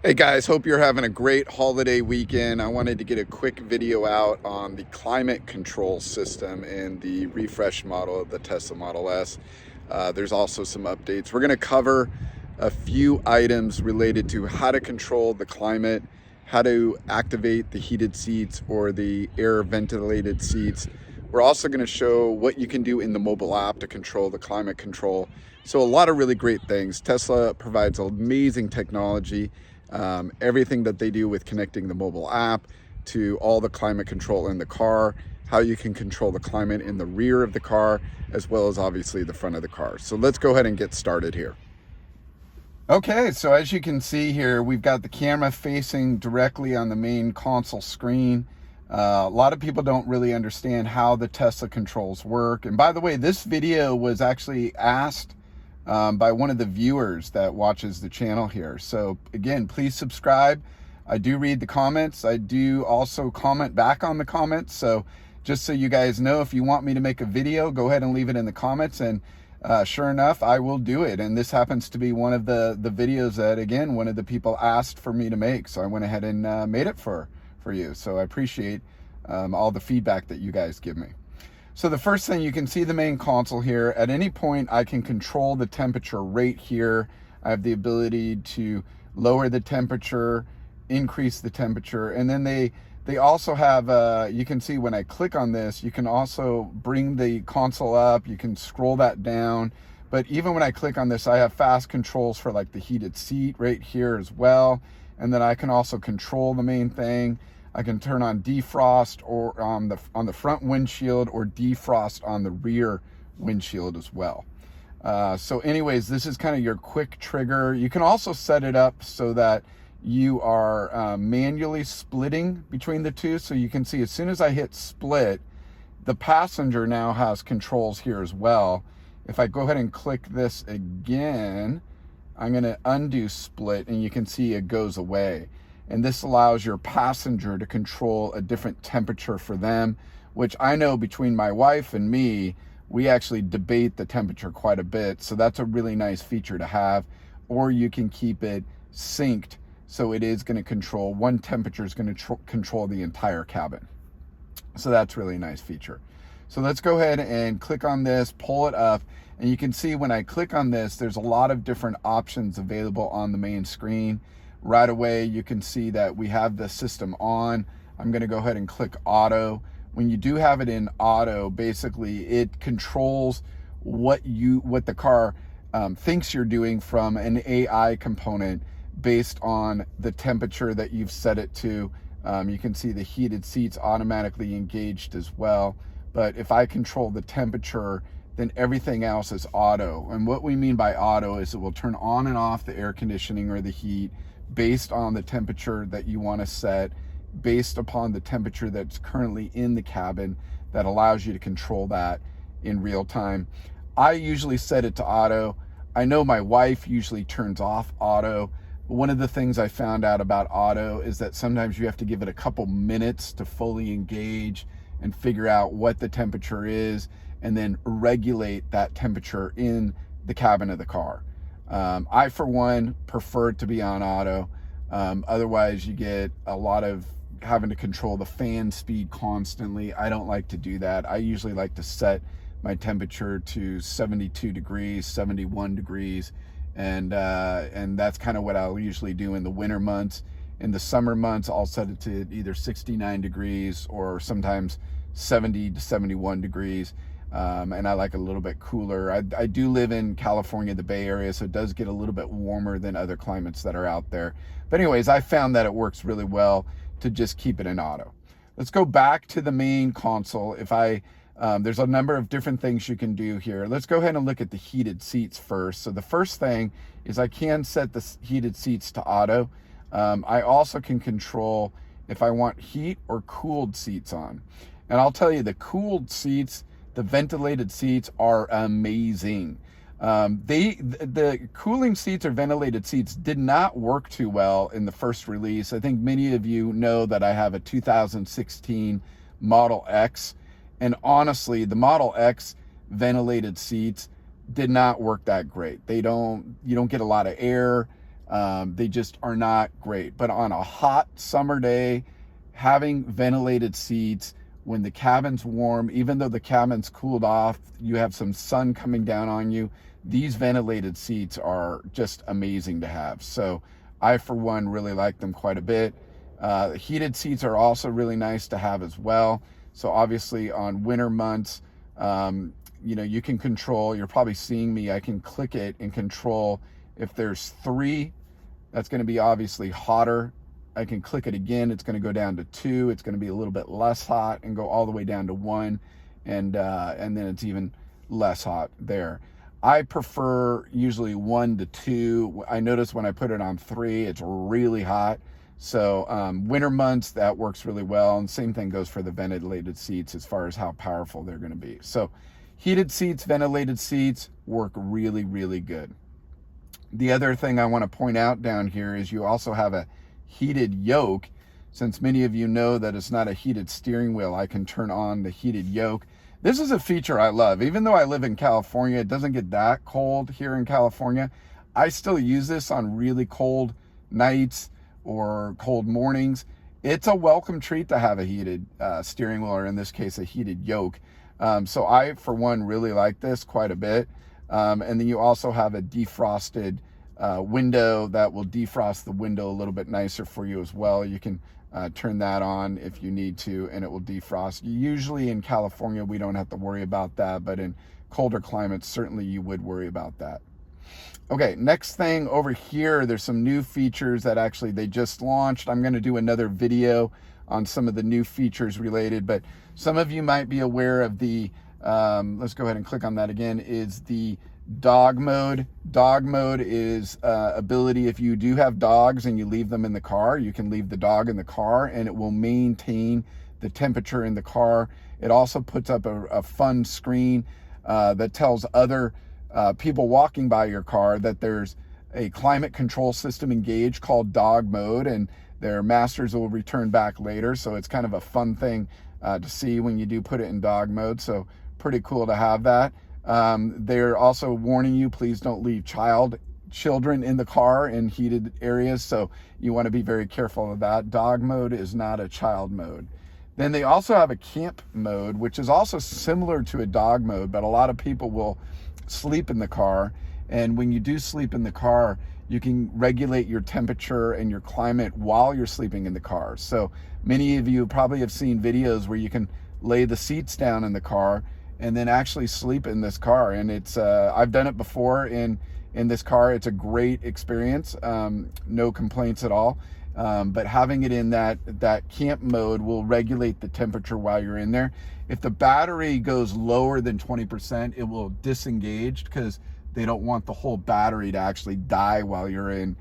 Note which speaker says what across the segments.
Speaker 1: Hey guys, hope you're having a great holiday weekend. I wanted to get a quick video out on the climate control system in the refresh model of the Tesla Model S. There's also some updates. We're going to cover a few items related to how to control the climate, how to activate the heated seats or the air ventilated seats. We're also going to show what you can do in the mobile app to control the climate control. So a lot of really great things. Tesla provides amazing technology. Everything that they do with connecting the mobile app to all the climate control in the car, how you can control the climate in the rear of the car, as well as obviously the front of the car. So let's go ahead and get started here. Okay, so as you can see here, we've got the camera facing directly on the main console screen. A lot of people don't really understand how the Tesla controls work. And by the way, this video was actually asked by one of the viewers that watches the channel here. So again, please subscribe. I do read the comments. I do also comment back on the comments. So just so you guys know, if you want me to make a video, go ahead and leave it in the comments. And sure enough, I will do it. And this happens to be one of the videos that, again, one of the people asked for me to make. So I went ahead and made it for you. So I appreciate all the feedback that you guys give me. So the first thing, you can see the main console here. At any point, I can control the temperature right here. I have the ability to lower the temperature, increase the temperature, and then they also have, you can see when I click on this, you can also bring the console up, you can scroll that down. But even when I click on this, I have fast controls for like the heated seat right here as well. And then I can also control the main thing. I can turn on defrost or on the front windshield, or defrost on the rear windshield as well. So anyways, this is kind of your quick trigger. You can also set it up so that you are manually splitting between the two. So you can see as soon as I hit split, the passenger now has controls here as well. If I go ahead and click this again, I'm going to undo split, and you can see it goes away. And this allows your passenger to control a different temperature for them, which I know between my wife and me, we actually debate the temperature quite a bit. So that's a really nice feature to have. Or you can keep it synced, so it is going to control, one temperature is going to control the entire cabin. So that's really a nice feature. So let's go ahead and click on this, pull it up, and you can see when I click on this, there's a lot of different options available on the main screen. Right away, you can see that we have the system on. I'm going to go ahead and click auto. When you do have it in auto, basically it controls what the car thinks you're doing from an AI component based on the temperature that you've set it to. You can see the heated seats automatically engaged as well. But if I control the temperature, then everything else is auto. And what we mean by auto is it will turn on and off the air conditioning or the heat based on the temperature that you want to set, based upon the temperature that's currently in the cabin, that allows you to control that in real time. I usually set it to auto. I know my wife usually turns off auto. One of the things I found out about auto is that sometimes you have to give it a couple minutes to fully engage and figure out what the temperature is, and then regulate that temperature in the cabin of the car. I, for one, prefer it to be on auto. Otherwise, you get a lot of having to control the fan speed constantly. I don't like to do that. I usually like to set my temperature to 72 degrees, 71 degrees. And that's kind of what I'll usually do in the winter months. In the summer months, I'll set it to either 69 degrees or sometimes 70 to 71 degrees. And I like a little bit cooler. I do live in California, the Bay Area, so it does get a little bit warmer than other climates that are out there. But anyways, I found that it works really well to just keep it in auto. Let's go back to the main console. There's a number of different things you can do here. Let's go ahead and look at the heated seats first. So the first thing is I can set the heated seats to auto. I also can control if I want heat or cooled seats on. And I'll tell you, the cooled seats, the ventilated seats are amazing. The cooling seats or ventilated seats did not work too well in the first release. I think many of you know that I have a 2016 Model X, and honestly, the Model X ventilated seats did not work that great. You don't get a lot of air. They just are not great. But on a hot summer day, having ventilated seats, when the cabin's warm, even though the cabin's cooled off, you have some sun coming down on you, these ventilated seats are just amazing to have. So I, for one, really like them quite a bit. Heated seats are also really nice to have as well. So obviously on winter months, you can control, you're probably seeing me, I can click it and control. If there's 3, that's going to be obviously hotter. I can click it again, it's going to go down to 2, it's going to be a little bit less hot, and go all the way down to 1, and then it's even less hot there. I prefer usually 1 to 2. I notice when I put it on 3, it's really hot. So winter months, that works really well. And same thing goes for the ventilated seats as far as how powerful they're going to be. So heated seats, ventilated seats work really, really good. The other thing I want to point out down here is you also have a heated yoke. Since many of you know that it's not a heated steering wheel, I can turn on the heated yoke. This is a feature I love. Even though I live in California, it doesn't get that cold here in California. I still use this on really cold nights or cold mornings. It's a welcome treat to have a heated steering wheel, or in this case, a heated yoke. So I, for one, really like this quite a bit. And then you also have a defrosted window that will defrost the window a little bit nicer for you as well. You can turn that on if you need to, and it will defrost. Usually in California, we don't have to worry about that, but in colder climates, certainly you would worry about that. Okay, next thing over here, there's some new features that actually they just launched. I'm going to do another video on some of the new features related, but some of you might be aware of the, let's go ahead and click on that again, is the dog mode. Dog mode is ability, if you do have dogs and you leave them in the car, you can leave the dog in the car and it will maintain the temperature in the car. It also puts up a fun screen that tells other people walking by your car that there's a climate control system engaged called dog mode, and their masters will return back later. So it's kind of a fun thing to see when you do put it in dog mode. So pretty cool to have that. They're also warning you, please don't leave children in the car in heated areas. So you want to be very careful of that. Dog mode is not a child mode. Then they also have a camp mode, which is also similar to a dog mode, but a lot of people will sleep in the car. And when you do sleep in the car, you can regulate your temperature and your climate while you're sleeping in the car. So many of you probably have seen videos where you can lay the seats down in the car and then actually sleep in this car. And it's I've done it before in this car. It's a great experience, no complaints at all. But having it in that camp mode will regulate the temperature while you're in there. If the battery goes lower than 20%, it will disengage because they don't want the whole battery to actually die while you're in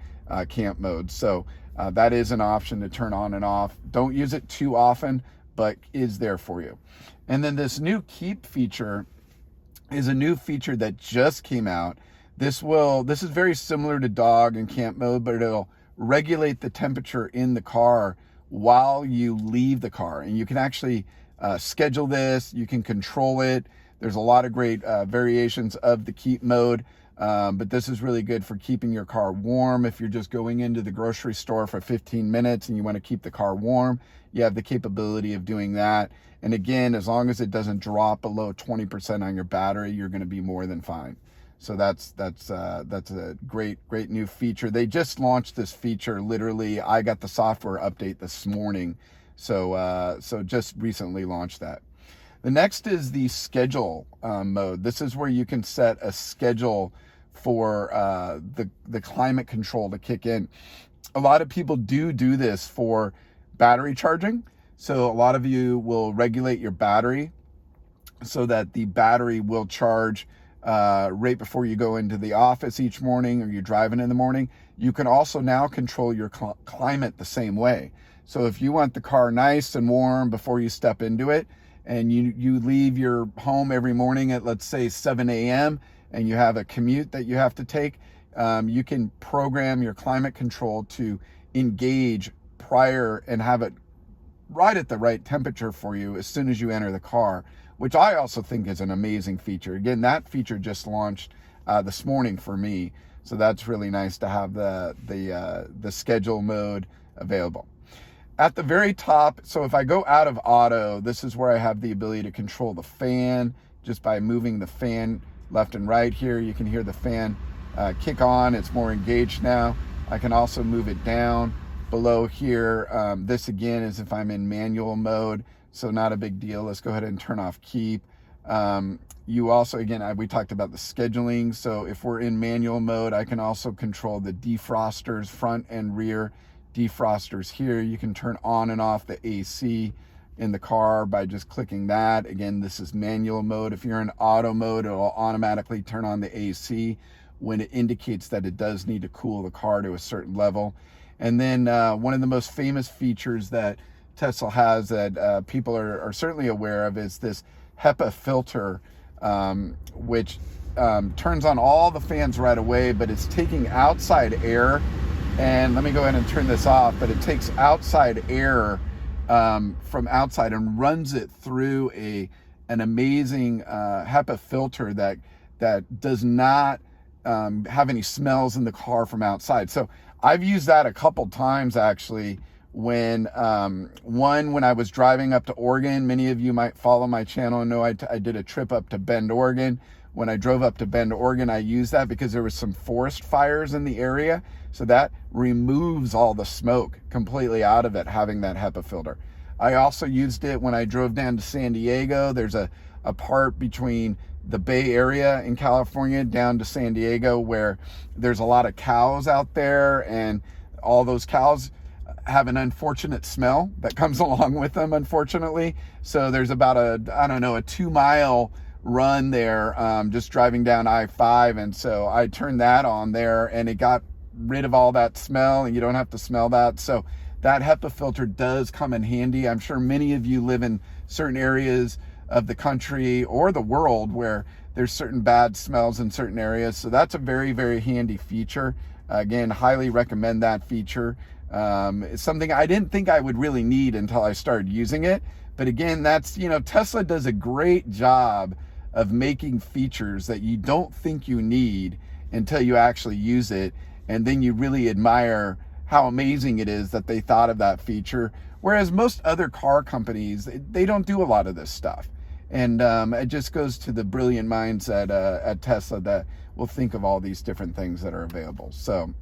Speaker 1: camp mode. So that is an option to turn on and off. Don't use it too often, but is there for you. And then this new keep feature is a new feature that just came out. This is very similar to dog and camp mode, but it'll regulate the temperature in the car while you leave the car. And you can actually schedule this, you can control it. There's a lot of great variations of the keep mode, but this is really good for keeping your car warm. If you're just going into the grocery store for 15 minutes and you want to keep the car warm, you have the capability of doing that. And again, as long as it doesn't drop below 20% on your battery, you're going to be more than fine. So that's a great new feature. They just launched this feature. Literally, I got the software update this morning. So just recently launched that. The next is the schedule mode. This is where you can set a schedule for the climate control to kick in. A lot of people do this for battery charging. So a lot of you will regulate your battery so that the battery will charge right before you go into the office each morning or you're driving in the morning. You can also now control your climate the same way. So if you want the car nice and warm before you step into it, and you leave your home every morning at, let's say, 7 a.m. and you have a commute that you have to take, you can program your climate control to engage prior and have it right at the right temperature for you as soon as you enter the car, which I also think is an amazing feature. Again, that feature just launched this morning for me. So that's really nice to have the schedule mode available. At the very top, so if I go out of auto, this is where I have the ability to control the fan just by moving the fan left and right here. You can hear the fan kick on. It's more engaged now. I can also move it down below here. This again is if I'm in manual mode, so not a big deal. Let's go ahead and turn off keep. You also, again, we talked about the scheduling. So if we're in manual mode, I can also control the defrosters, front and rear defrosters here. You can turn on and off the AC in the car by just clicking that. Again, this is manual mode. If you're in auto mode, it'll automatically turn on the AC when it indicates that it does need to cool the car to a certain level. And then one of the most famous features that Tesla has that people are certainly aware of is this HEPA filter, which turns on all the fans right away, but it's taking outside air. And let me go ahead and turn this off, but it takes outside air from outside and runs it through an amazing HEPA filter that does not have any smells in the car from outside. So I've used that a couple times actually. When I was driving up to Oregon, many of you might follow my channel and know I did a trip up to Bend, Oregon. When I drove up to Bend, Oregon, I used that because there was some forest fires in the area. So that removes all the smoke completely out of it, having that HEPA filter. I also used it when I drove down to San Diego. There's a part between the Bay Area in California down to San Diego where there's a lot of cows out there, and all those cows have an unfortunate smell that comes along with them, unfortunately. So there's about a 2-mile run there, just driving down I-5. And so I turned that on there and it got rid of all that smell, and you don't have to smell that. So that HEPA filter does come in handy. I'm sure many of you live in certain areas of the country or the world where there's certain bad smells in certain areas. So that's a very, very handy feature. Again, highly recommend that feature. It's something I didn't think I would really need until I started using it. But again, that's, Tesla does a great job of making features that you don't think you need until you actually use it. And then you really admire how amazing it is that they thought of that feature. Whereas most other car companies, they don't do a lot of this stuff. And it just goes to the brilliant minds at Tesla that will think of all these different things that are available. So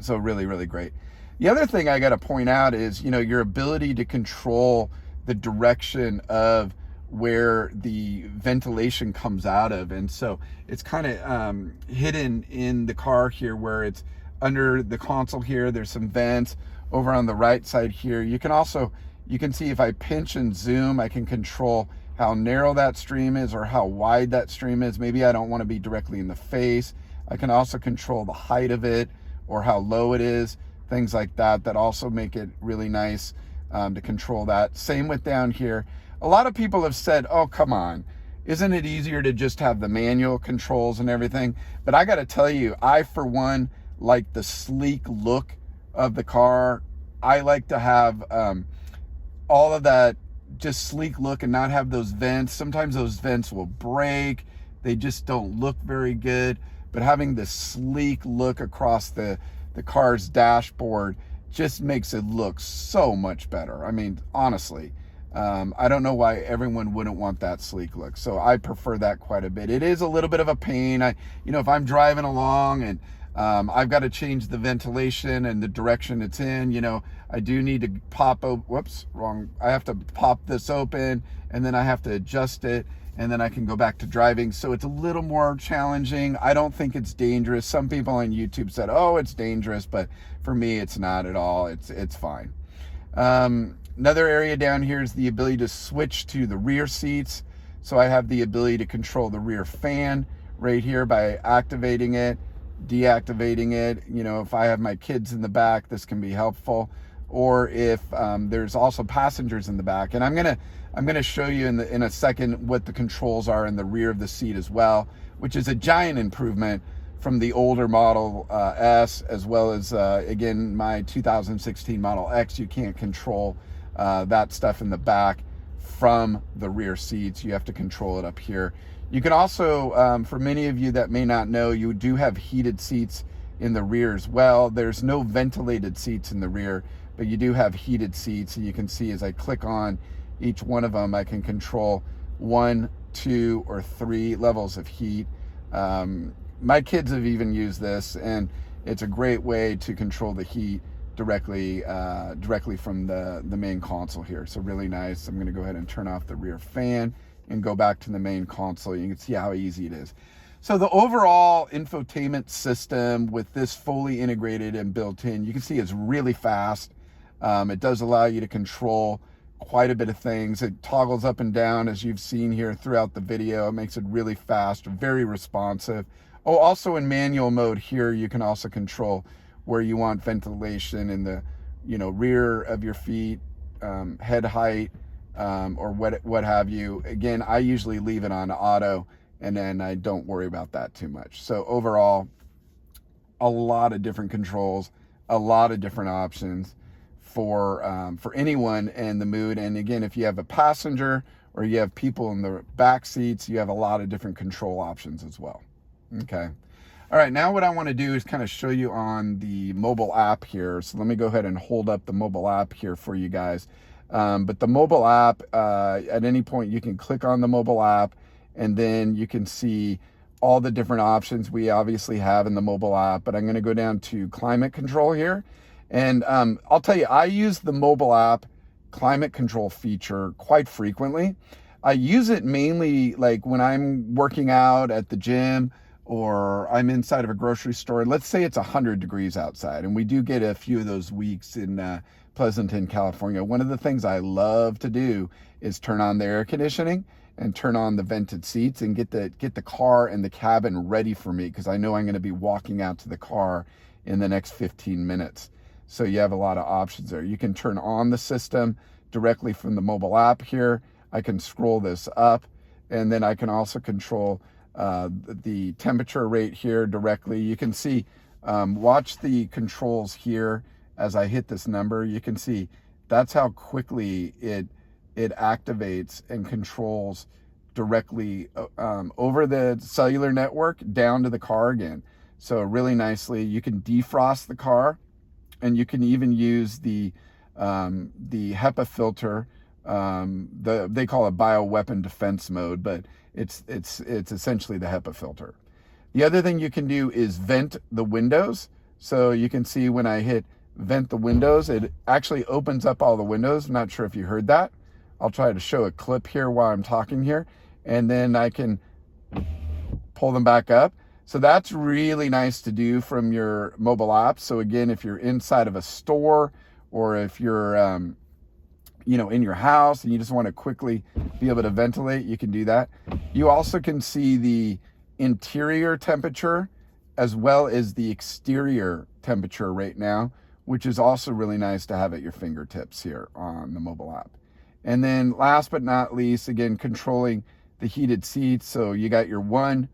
Speaker 1: really, really great. The other thing I got to point out is, your ability to control the direction of where the ventilation comes out of. And so it's kind of hidden in the car here where it's under the console here. There's some vents over on the right side here. You can see if I pinch and zoom, I can control how narrow that stream is or how wide that stream is. Maybe I don't want to be directly in the face. I can also control the height of it or how low it is. Things like that also make it really nice to control that. Same with down here. A lot of people have said, oh, come on, isn't it easier to just have the manual controls and everything? But I got to tell you, I, for one, like the sleek look of the car. I like to have all of that just sleek look and not have those vents. Sometimes those vents will break. They just don't look very good. But having this sleek look across the car's dashboard just makes it look so much better. I mean, honestly, I don't know why everyone wouldn't want that sleek look. So I prefer that quite a bit. It is a little bit of a pain. If I'm driving along and I've got to change the ventilation and the direction it's in, I do need to I have to pop this open and then I have to adjust it and then I can go back to driving. So it's a little more challenging. I don't think it's dangerous. Some people on YouTube said, oh, it's dangerous, but for me, it's not at all. It's fine. Another area down here is the ability to switch to the rear seats. So I have the ability to control the rear fan right here by activating it, deactivating it. If I have my kids in the back, this can be helpful. Or if there's also passengers in the back. And I'm gonna show you in a second what the controls are in the rear of the seat as well, which is a giant improvement from the older Model S, as well as again my 2016 Model X. You can't control that stuff in the back from the rear seats. You have to control it up here. You can also, for many of you that may not know, you do have heated seats in the rear as well. There's no ventilated seats in the rear, but you do have heated seats, and you can see as I click on each one of them, I can control 1, 2, or 3 levels of heat. My kids have even used this, and it's a great way to control the heat directly from the main console here. So really nice. I'm going to go ahead and turn off the rear fan and go back to the main console. You can see how easy it is. So the overall infotainment system with this fully integrated and built in, you can see it's really fast. It does allow you to control quite a bit of things. It toggles up and down, as you've seen here throughout the video. It makes it really fast, very responsive. Oh, also in manual mode here, you can also control where you want ventilation in the, rear of your feet, head height, or what have you. Again, I usually leave it on auto, and then I don't worry about that too much. So overall, a lot of different controls, a lot of different options for anyone in the mood. And again, if you have a passenger or you have people in the back seats, you have a lot of different control options as well. Okay. All right, now what I want to do is kind of show you on the mobile app here. So let me go ahead and hold up the mobile app here for you guys. But the mobile app, at any point you can click on the mobile app, and then you can see all the different options we obviously have in the mobile app. But I'm going to go down to climate control here. And I'll tell you, I use the mobile app climate control feature quite frequently. I use it mainly like when I'm working out at the gym, or I'm inside of a grocery store. Let's say it's 100 degrees outside, and we do get a few of those weeks in Pleasanton, California. One of the things I love to do is turn on the air conditioning and turn on the vented seats and get the car and the cabin ready for me, because I know I'm going to be walking out to the car in the next 15 minutes. So you have a lot of options there. You can turn on the system directly from the mobile app here. I can scroll this up, and then I can also control the temperature rate here directly. You can see, watch the controls here as I hit this number. You can see that's how quickly it activates and controls directly over the cellular network down to the car again. So really nicely, you can defrost the car, and you can even use the HEPA filter. They call it bioweapon defense mode, but it's essentially the HEPA filter. The other thing you can do is vent the windows. So you can see when I hit vent the windows, it actually opens up all the windows. I'm not sure if you heard that. I'll try to show a clip here while I'm talking here, and then I can pull them back up. So that's really nice to do from your mobile app. So again, if you're inside of a store, or if you're in your house and you just want to quickly be able to ventilate, you can do that. You also can see the interior temperature as well as the exterior temperature right now, which is also really nice to have at your fingertips here on the mobile app. And then last but not least, again, controlling the heated seats. So you got your 1,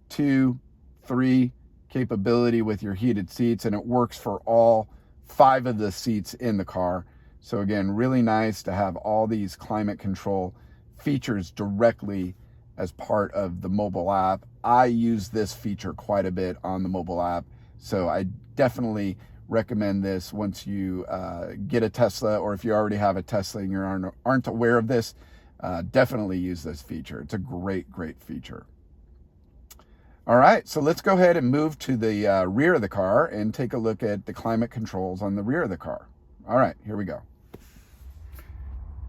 Speaker 1: 2, 3 capability with your heated seats, and it works for all 5 of the seats in the car. So again, really nice to have all these climate control features directly as part of the mobile app. I use this feature quite a bit on the mobile app, so I definitely recommend this once you get a Tesla, or if you already have a Tesla and you aren't aware of this, definitely use this feature. It's a great feature. All right, so let's go ahead and move to the rear of the car and take a look at the climate controls on the rear of the car. All right, here we go.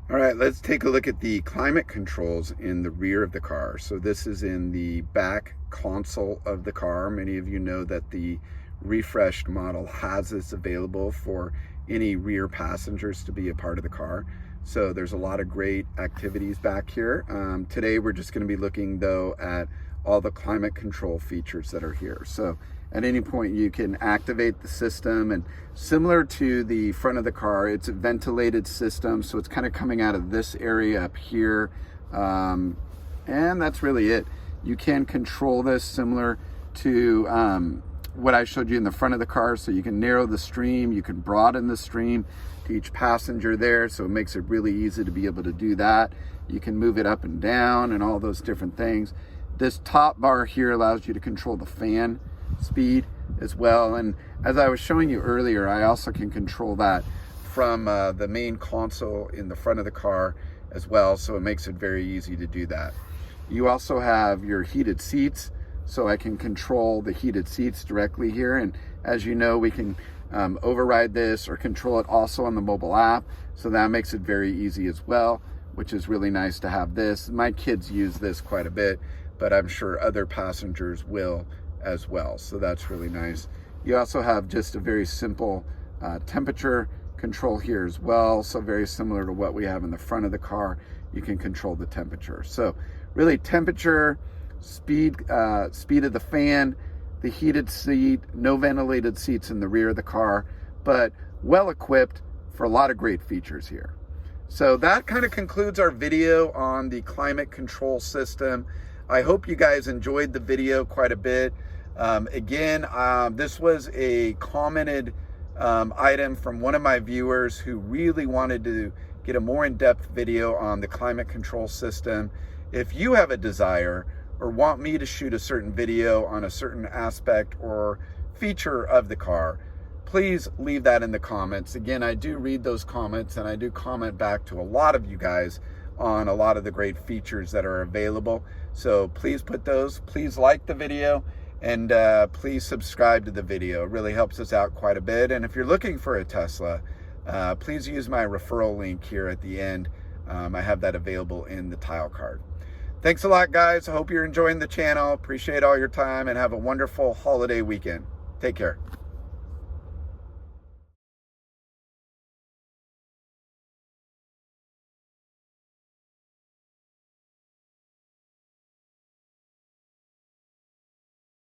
Speaker 1: All right, let's take a look at the climate controls in the rear of the car. So this is in the back console of the car. Many of you know that the refreshed model has this available for any rear passengers to be a part of the car. So there's a lot of great activities back here. Today we're just going to be looking though at all the climate control features that are here. So at any point you can activate the system, and similar to the front of the car, it's a ventilated system, so it's kind of coming out of this area up here, and that's really it. You can control this similar to what I showed you in the front of the car, so you can narrow the stream, you can broaden the stream to each passenger there, so it makes it really easy to be able to do that. You can move it up and down and all those different things. This top bar here allows you to control the fan speed as well. And as I was showing you earlier, I also can control that from the main console in the front of the car as well. So it makes it very easy to do that. You also have your heated seats. So I can control the heated seats directly here. And as you know, we can override this or control it also on the mobile app. So that makes it very easy as well, which is really nice to have this. My kids use this quite a bit, but I'm sure other passengers will as well. So that's really nice. You also have just a very simple temperature control here as well. So very similar to what we have in the front of the car, you can control the temperature. So really temperature, speed of the fan, the heated seat, no ventilated seats in the rear of the car, but well equipped for a lot of great features here. So that kind of concludes our video on the climate control system. I hope you guys enjoyed the video quite a bit. This was a commented item from one of my viewers who really wanted to get a more in-depth video on the climate control system. If you have a desire or want me to shoot a certain video on a certain aspect or feature of the car, please leave that in the comments. Again, I do read those comments and I do comment back to a lot of you guys on a lot of the great features that are available. So please put those, please like the video, and please subscribe to the video. It really helps us out quite a bit. And if you're looking for a Tesla, please use my referral link here at the end. I have that available in the tile card. Thanks a lot, guys. I hope you're enjoying the channel. Appreciate all your time and have a wonderful holiday weekend. Take care.